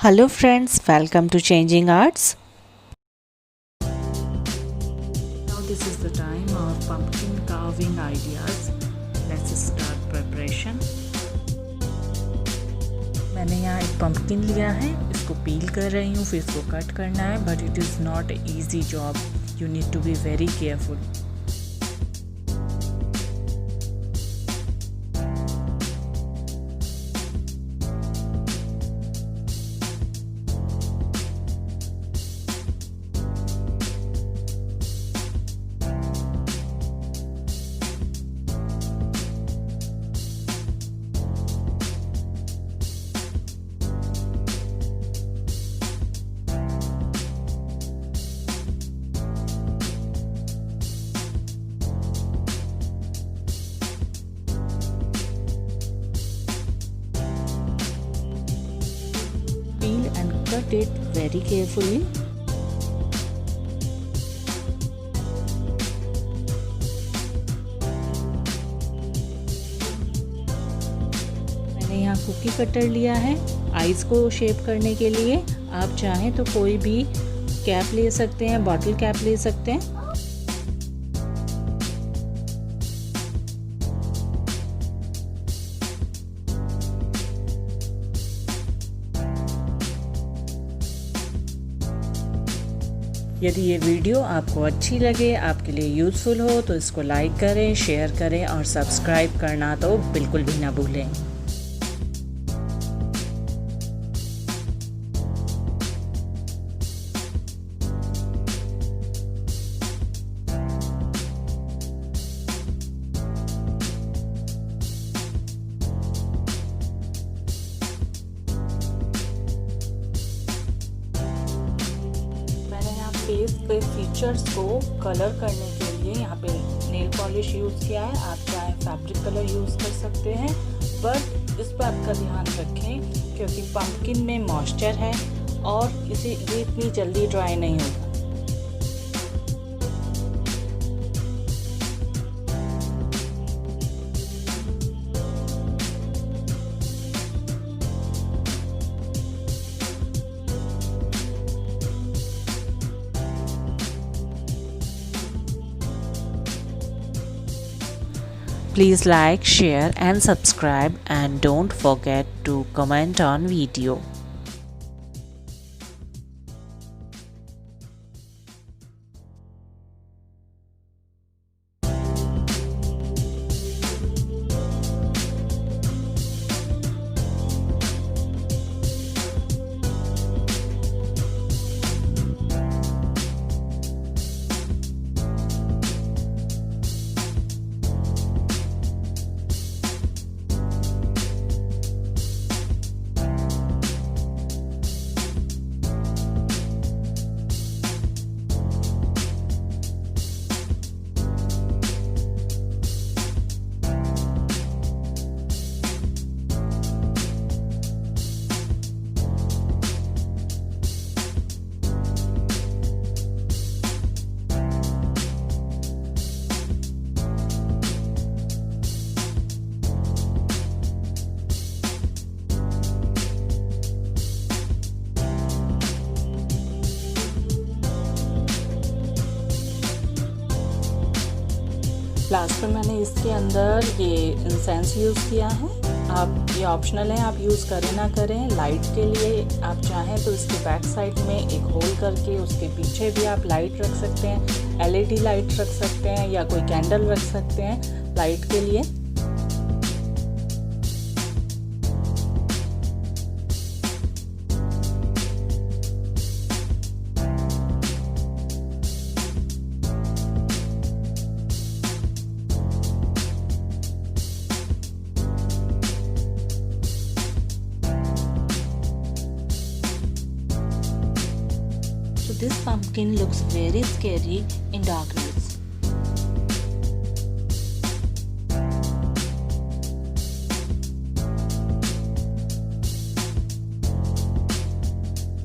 Hello friends, welcome to Changing Arts. Now this is the time of pumpkin carving ideas. Let's start preparation. मैंने यहाँ एक pumpkin लिया है, इसको peel कर रही हूँ, फिर इसको कट करना है, but it is not an easy job. You need to be very careful. Peel and cut it very carefully. मैंने यहाँ कुकी कटर लिया है आइस को शेप करने के लिए। आप चाहें तो कोई भी कैप ले सकते हैं, बॉटल कैप ले सकते हैं। यदि ये वीडियो आपको अच्छी लगे, आपके लिए यूज़फुल हो, तो इसको लाइक करें, शेयर करें और सब्सक्राइब करना तो बिल्कुल भी ना भूलें। फेस पे फीचर्स को कलर करने के लिए यहाँ पे नेल पॉलिश यूज़ किया है। आप चाहे फैब्रिक कलर यूज़ कर सकते हैं, बट इस बात का ध्यान रखें क्योंकि पंपकिन में मॉइस्चर है और ये इतनी जल्दी ड्राई नहीं होगा। Please like, share and subscribe, and don't forget to comment on video. Last में मैंने इसके अंदर ये इंसेंस यूज़ किया है। आप ये ऑप्शनल है, आप यूज़ करें ना करें। लाइट के लिए आप चाहें तो इसके बैक साइड में एक होल करके उसके पीछे भी आप लाइट रख सकते हैं, एलईडी लाइट रख सकते हैं या कोई कैंडल रख सकते हैं लाइट के लिए। So this pumpkin looks very scary in darkness.